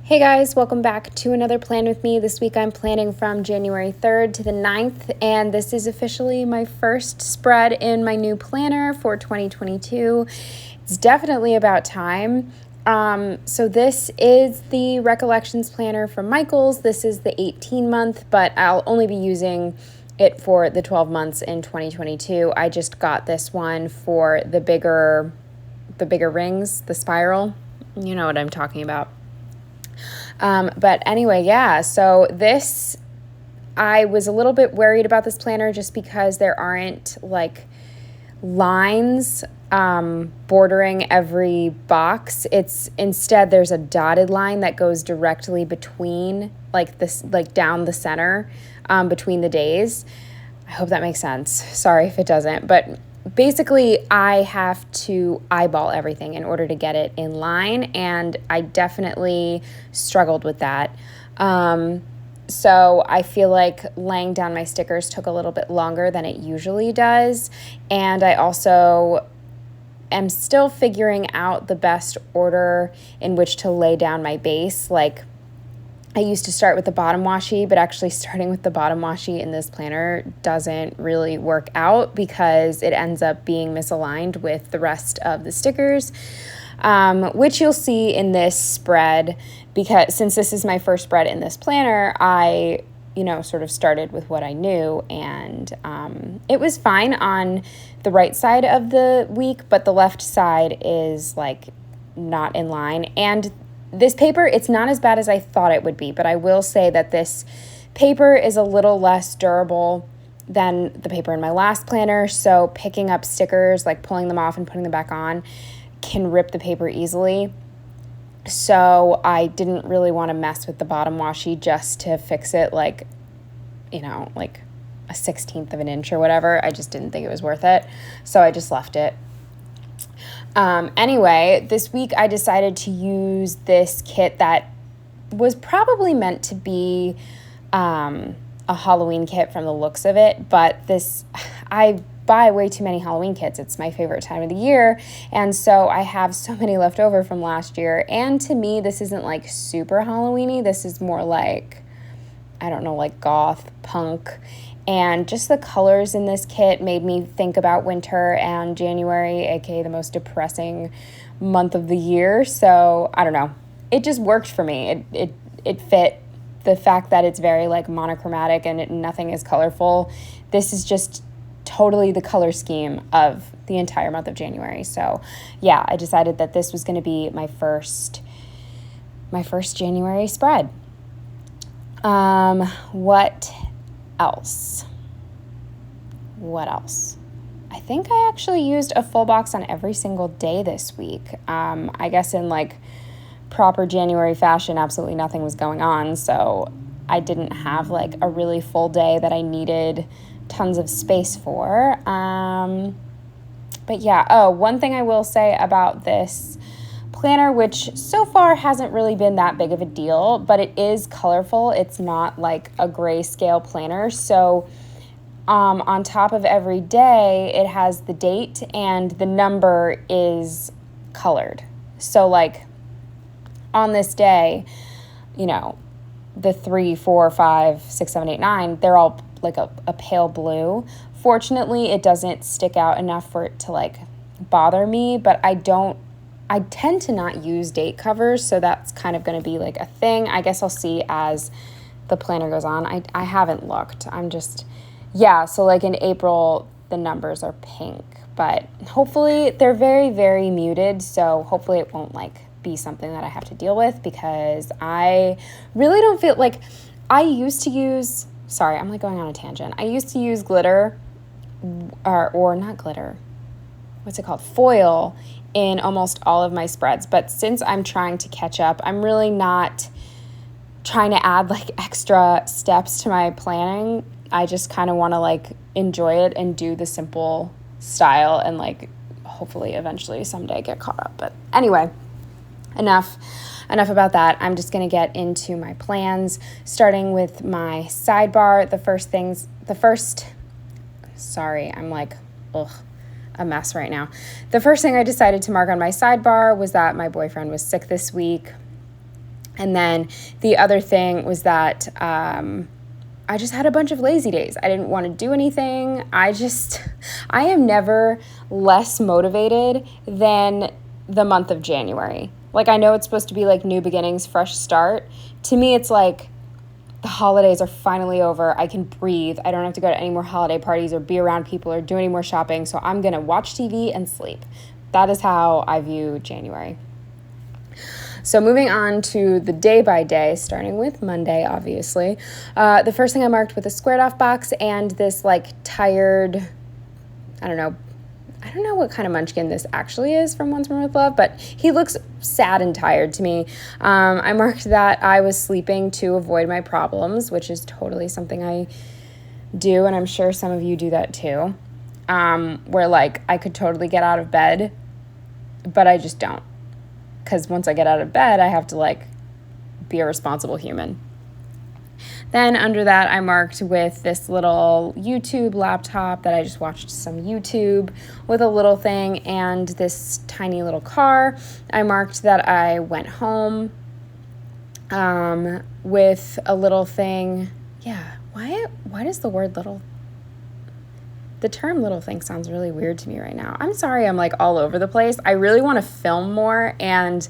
Hey guys, welcome back to another plan with me. This week I'm planning from January 3rd to the 9th, and this is officially my first spread in my new planner for 2022. It's definitely about time. So this is the Recollections planner from Michaels. This is the 18-month, but I'll only be using it for the 12 months in 2022. I just got this one for the bigger rings, the spiral. You know what I'm talking about. But anyway, yeah, so I was a little bit worried about this planner just because there aren't like lines bordering every box. Instead there's a dotted line that goes directly between down the center between the days. I hope that makes sense. Sorry if it doesn't, but basically I have to eyeball everything in order to get it in line, and I definitely struggled with that. So I feel like laying down my stickers took a little bit longer than it usually does, and I also am still figuring out the best order in which to lay down my base. Like, I used to start with the bottom washi, but actually starting with the bottom washi in this planner doesn't really work out because it ends up being misaligned with the rest of the stickers, which you'll see in this spread, because since this is my first spread in this planner, I sort of started with what I knew, and it was fine on the right side of the week, but the left side is like not in line. And this paper, it's not as bad as I thought it would be, but I will say that this paper is a little less durable than the paper in my last planner, so picking up stickers, like pulling them off and putting them back on, can rip the paper easily. So I didn't really want to mess with the bottom washi just to fix it like a 1/16 of an inch or whatever. I just didn't think it was worth it, so I just left it. Anyway, this week I decided to use this kit that was probably meant to be a Halloween kit from the looks of it, but I buy way too many Halloween kits. It's my favorite time of the year, and so I have so many left over from last year, and to me this isn't like super Halloween-y. This is more like, I don't know, like goth, punk. And just the colors in this kit made me think about winter and January, aka the most depressing month of the year. So I don't know. It just worked for me. It fit the fact that it's very like monochromatic and nothing is colorful. This is just totally the color scheme of the entire month of January. So yeah, I decided that this was going to be my first January spread. What else? I think I actually used a full box on every single day this week. I guess in like proper January fashion, absolutely nothing was going on, so I didn't have like a really full day that I needed tons of space for. But yeah, one thing I will say about this planner, which so far hasn't really been that big of a deal, but it is colorful. It's not like a grayscale planner. So on top of every day, it has the date and the number is colored. So like on this day, the 3, 4, 5, 6, 7, 8, 9, they're all like a pale blue. Fortunately, it doesn't stick out enough for it to like bother me, but I tend to not use date covers, so that's kind of going to be like a thing. I guess I'll see as the planner goes on. I haven't looked. So like in April, the numbers are pink, but hopefully they're very, very muted, so hopefully it won't like be something that I have to deal with, because I really don't feel like I used to use, sorry, I'm like going on a tangent. I used to use glitter or not glitter. What's it called? Foil in almost all of my spreads. But since I'm trying to catch up, I'm really not trying to add like extra steps to my planning. I just kind of want to like enjoy it and do the simple style and like hopefully eventually someday get caught up. But anyway, enough about that. I'm just going to get into my plans, starting with my sidebar. Sorry, I'm like, a mess right now. The first thing I decided to mark on my sidebar was that my boyfriend was sick this week. And then the other thing was that I just had a bunch of lazy days. I didn't want to do anything. I am never less motivated than the month of January. Like, I know it's supposed to be like new beginnings, fresh start. To me, it's like the holidays are finally over. I can breathe. I don't have to go to any more holiday parties or be around people or do any more shopping. So I'm going to watch TV and sleep. That is how I view January. So moving on to the day by day, starting with Monday, obviously. The first thing I marked with a squared off box and this like tired, I don't know what kind of munchkin this actually is from Once More With Love, but he looks sad and tired to me. I marked that I was sleeping to avoid my problems, which is totally something I do, and I'm sure some of you do that too, where like I could totally get out of bed, but I just don't. Because once I get out of bed, I have to like be a responsible human. Then under that, I marked with this little YouTube laptop that I just watched some YouTube with a little thing and this tiny little car. I marked that I went home with a little thing. Yeah, why does the word little... The term little thing sounds really weird to me right now. I'm sorry I'm like all over the place. I really want to film more, and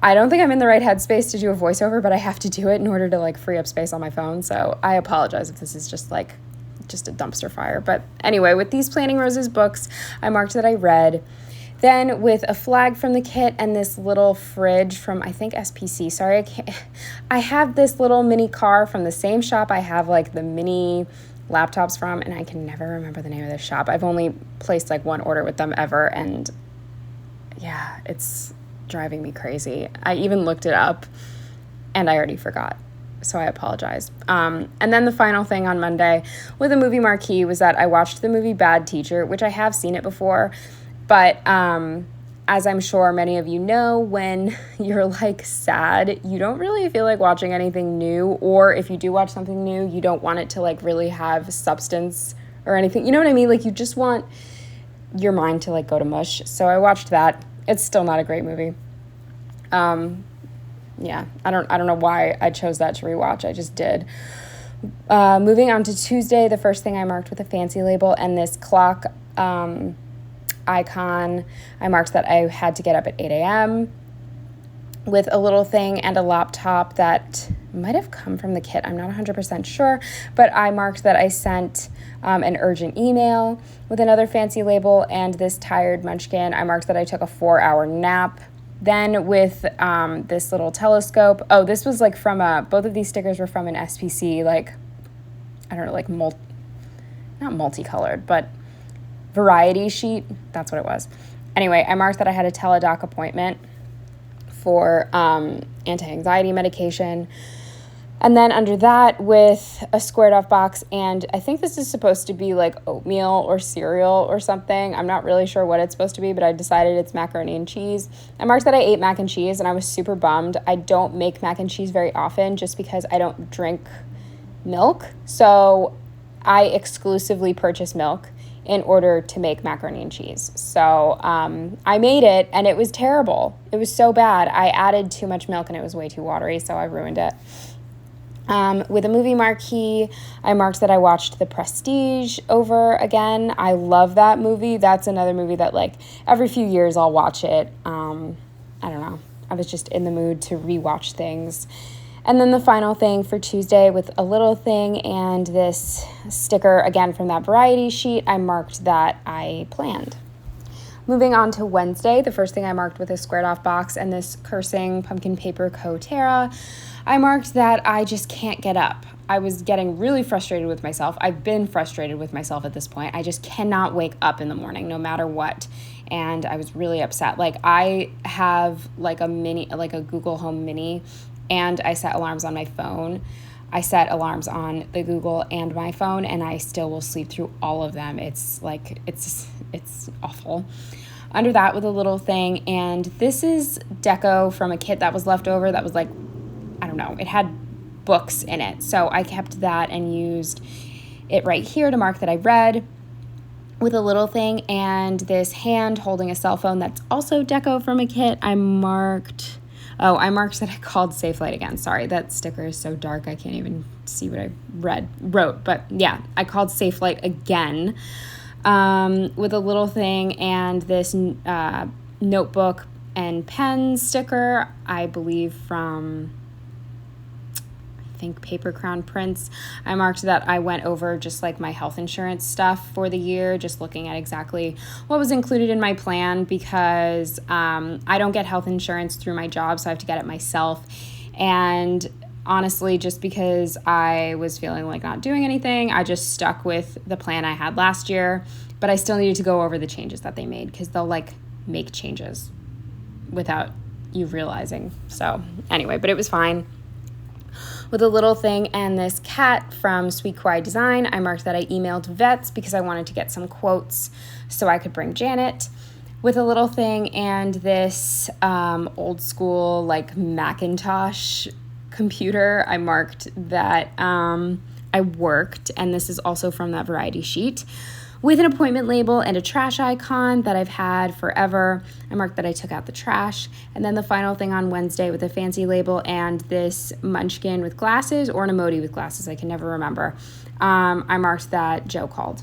I don't think I'm in the right headspace to do a voiceover, but I have to do it in order to like free up space on my phone. So I apologize if this is just a dumpster fire. But anyway, with these Planning Roses books, I marked that I read. Then with a flag from the kit and this little fridge from, I think, SPC. Sorry, I have this little mini car from the same shop I have like the mini laptops from, and I can never remember the name of this shop. I've only placed like one order with them ever, and yeah, it's driving me crazy. I even looked it up and I already forgot, so I apologize. And then the final thing on Monday with a movie marquee was that I watched the movie Bad Teacher, which I have seen it before, but as I'm sure many of you know, when you're like sad, you don't really feel like watching anything new, or if you do watch something new, you don't want it to like really have substance or anything. You know what I mean? Like, you just want your mind to like go to mush. So I watched that. It's still not a great movie. Yeah, I don't know why I chose that to rewatch. I just did. Moving on to Tuesday, the first thing I marked with a fancy label and this clock icon, I marked that I had to get up at 8 a.m. with a little thing and a laptop that might have come from the kit. I'm not 100% sure, but I marked that I sent an urgent email with another fancy label and this tired munchkin. I marked that I took a 4-hour nap. Then with this little telescope. Oh, this was like from both of these stickers were from an SPC, like, I don't know, like not multicolored, but variety sheet. That's what it was. Anyway, I marked that I had a teledoc appointment for anti-anxiety medication. And then under that with a squared off box, and I think this is supposed to be like oatmeal or cereal or something. I'm not really sure what it's supposed to be, but I decided it's macaroni and cheese. I marked that I ate mac and cheese, and I was super bummed. I don't make mac and cheese very often just because I don't drink milk. So I exclusively purchase milk in order to make macaroni and cheese. So I made it, and it was terrible. It was so bad. I added too much milk, and it was way too watery, so I ruined it. With a movie marquee, I marked that I watched The Prestige over again. I love that movie. That's another movie that, like, every few years I'll watch it. I don't know. I was just in the mood to rewatch things. And then the final thing for Tuesday with a little thing and this sticker, again from that variety sheet, I marked that I planned. Moving on to Wednesday, the first thing I marked with a squared off box and this cursing pumpkin paper Coterra, I marked that I just can't get up. I was getting really frustrated with myself. I've been frustrated with myself at this point. I just cannot wake up in the morning no matter what. And I was really upset. Like, I have like a Google Home Mini, and I set alarms on my phone. I set alarms on the Google and my phone, and I still will sleep through all of them. It's awful. Under that with a little thing, and this is deco from a kit that was left over that was like, I don't know, it had books in it. So I kept that and used it right here to mark that I read with a little thing, and this hand holding a cell phone that's also deco from a kit. I marked... Oh, I marked that I called Safelite again. Sorry, that sticker is so dark I can't even see what I wrote. But yeah, I called Safelite again with a little thing and this notebook and pen sticker, I believe from, I think, Paper Crown Prints. I marked that I went over just like my health insurance stuff for the year, just looking at exactly what was included in my plan because I don't get health insurance through my job, so I have to get it myself. And honestly, just because I was feeling like not doing anything, I just stuck with the plan I had last year, but I still needed to go over the changes that they made because they'll like make changes without you realizing. So anyway, but it was fine. With a little thing and this cat from Sweet Kawaii Design, I marked that I emailed vets because I wanted to get some quotes so I could bring Janet. With a little thing and this old school like Macintosh computer, I marked that I worked, and this is also from that variety sheet, with an appointment label and a trash icon that I've had forever. I marked that I took out the trash. And then the final thing on Wednesday with a fancy label and this munchkin with glasses or an emoji with glasses, I can never remember. I marked that Joe called.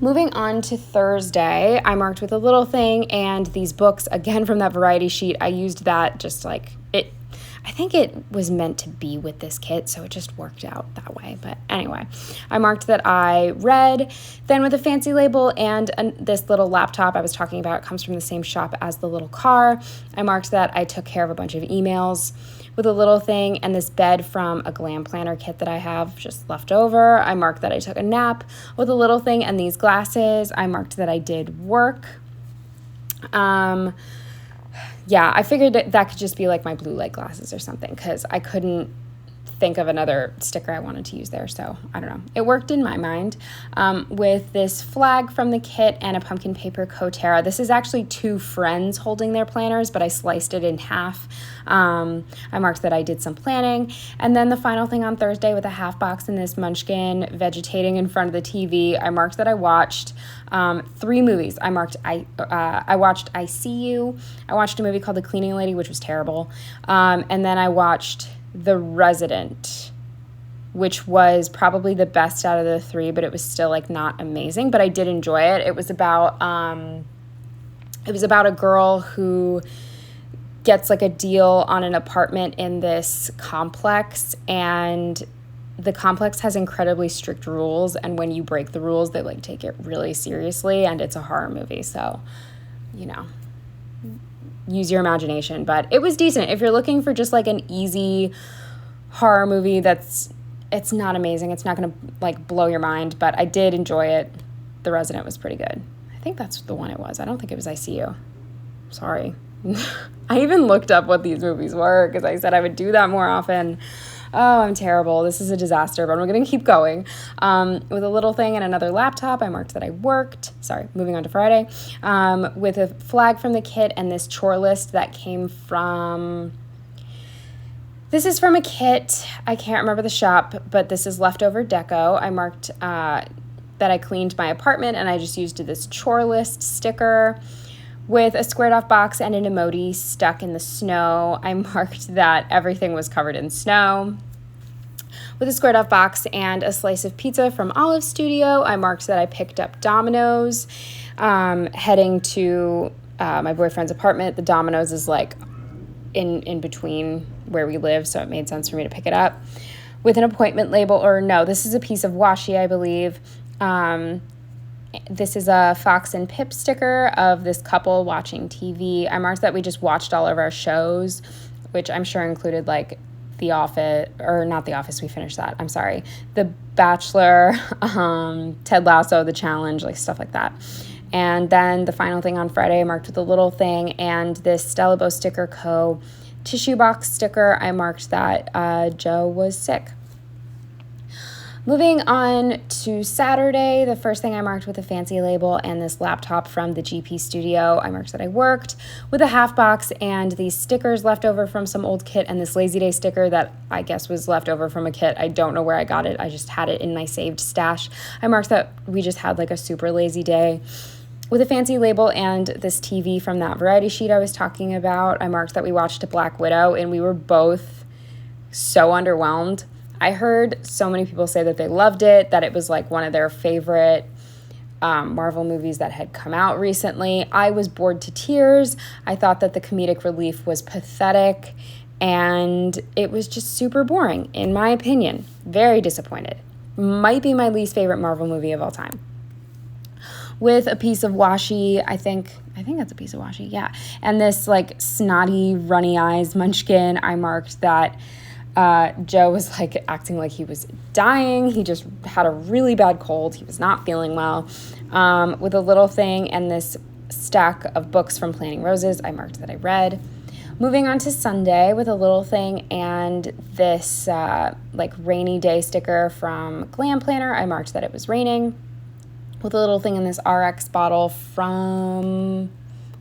Moving on to Thursday, I marked with a little thing and these books, again from that variety sheet. I used that just like it. I think it was meant to be with this kit, so it just worked out that way. But anyway, I marked that I read. Then with a fancy label and this little laptop I was talking about, it comes from the same shop as the little car. I marked that I took care of a bunch of emails. With a little thing and this bed from a glam planner kit that I have just left over, I marked that I took a nap. With a little thing and these glasses, I marked that I did work. Yeah, I figured that could just be like my blue light glasses or something because I couldn't think of another sticker I wanted to use there, so I don't know. It worked in my mind. With this flag from the kit and a pumpkin paper Kotera. This is actually two friends holding their planners, but I sliced it in half. I marked that I did some planning. And then the final thing on Thursday with a half box and this munchkin vegetating in front of the TV, I marked that I watched 3 movies. I watched I See You. I watched a movie called The Cleaning Lady, which was terrible. And then I watched The Resident, which was probably the best out of the 3, but it was still like not amazing, but I did enjoy it. It was about a girl who gets like a deal on an apartment in this complex, and the complex has incredibly strict rules, and when you break the rules, they like take it really seriously, and it's a horror movie, so, you know, use your imagination. But it was decent. If you're looking for just like an easy horror movie it's not amazing, it's not going to like blow your mind, but I did enjoy it. The Resident was pretty good. I think that's the one it was. I don't think it was I See You. Sorry. I even looked up what these movies were because I said I would do that more often. Oh, I'm terrible. This is a disaster, but I'm going to keep going. With a little thing and another laptop, I marked that I worked. Sorry, moving on to Friday. With a flag from the kit and this chore list that came from... This is from a kit. I can't remember the shop, but this is leftover deco. I marked that I cleaned my apartment, and I just used this chore list sticker. With a squared off box and an emoji stuck in the snow, I marked that everything was covered in snow. With a squared off box and a slice of pizza from Olive Studio, I marked that I picked up Domino's. Heading to my boyfriend's apartment, the Domino's is like in between where we live, so it made sense for me to pick it up. With an appointment label, or no, this is a piece of washi, I believe. This is a Fox and Pip sticker of this couple watching TV. I marked that we just watched all of our shows, which I'm sure included like The Office, or not The Office, we finished that, I'm sorry. The Bachelor, Ted Lasso, The Challenge, like stuff like that. And then the final thing on Friday I marked with a little thing and this Stella Bow Sticker Co. tissue box sticker. I marked that Joe was sick. Moving on to Saturday, the first thing I marked with a fancy label and this laptop from the GP Studio, I marked that I worked. With a half box and these stickers left over from some old kit and this Lazy Day sticker that I guess was left over from a kit. I don't know where I got it. I just had it in my saved stash. I marked that we just had like a super lazy day. with a fancy label and this TV from that variety sheet I was talking about, I marked that we watched a Black Widow, and we were both so underwhelmed. I heard so many people say that they loved it, that it was like one of their favorite Marvel movies that had come out recently. I was bored to tears. I thought that the comedic relief was pathetic, and it was just super boring, in my opinion. Very disappointed. Might be my least favorite Marvel movie of all time. With a piece of washi, I think that's a piece of washi, yeah. And this like snotty, runny eyes munchkin, I marked that Joe was like acting like he was dying. He just had a really bad cold. He was not feeling well. With a little thing and this stack of books from Planting Roses, I marked that I read. Moving on to Sunday with a little thing and this like rainy day sticker from Glam Planner, I marked that it was raining. With a little thing in this RX bottle from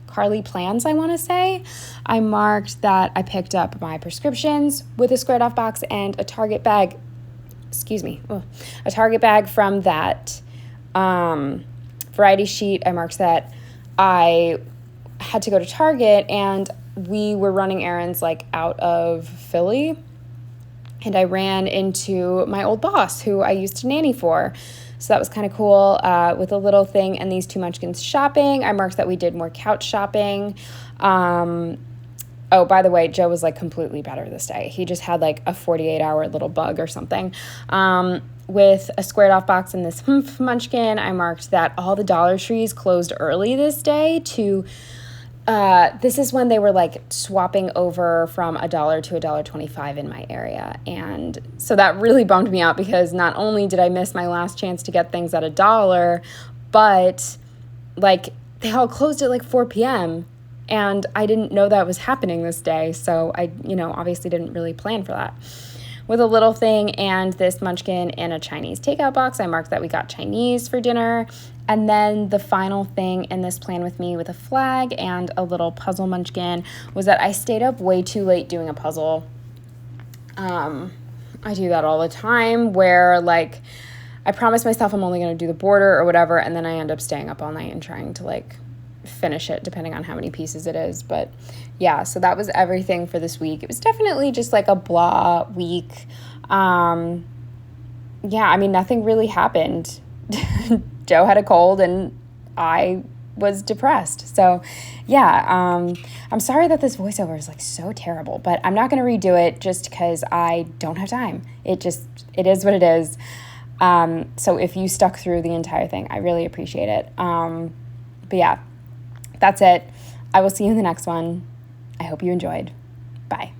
Carly Plans, I want to say, I marked that I picked up my prescriptions with a squared off box and a Target bag, a Target bag from that variety sheet. I marked that I had to go to Target, and we were running errands like out of Philly, and I ran into my old boss who I used to nanny for. So that was kind of cool. With a little thing and these two munchkins shopping, I marked that we did more couch shopping. Oh, by the way, Joe was like completely better this day. He just had like a 48-hour little bug or something. With a squared off box and this munchkin, I marked that all the Dollar Trees closed early this day to this is when they were like swapping over from $1 to $1.25 in my area. And so that really bummed me out, because not only did I miss my last chance to get things at $1, but like they all closed at like 4 p.m. and I didn't know that was happening this day. So I, obviously didn't really plan for that. With a little thing and this munchkin in a Chinese takeout box, I marked that we got Chinese for dinner. And then the final thing in this plan with me with a flag and a little puzzle munchkin was that I stayed up way too late doing a puzzle. I do that all the time, where like I promise myself I'm only going to do the border or whatever, and then I end up staying up all night and trying to like finish it, depending on how many pieces it is. But yeah, so that was everything for this week. It was definitely just like a blah week. Yeah, I mean, nothing really happened. Joe had a cold and I was depressed. So yeah, I'm sorry that this voiceover is like so terrible, but I'm not going to redo it just because I don't have time. It is what it is. So if you stuck through the entire thing, I really appreciate it. But yeah, that's it. I will see you in the next one. I hope you enjoyed. Bye.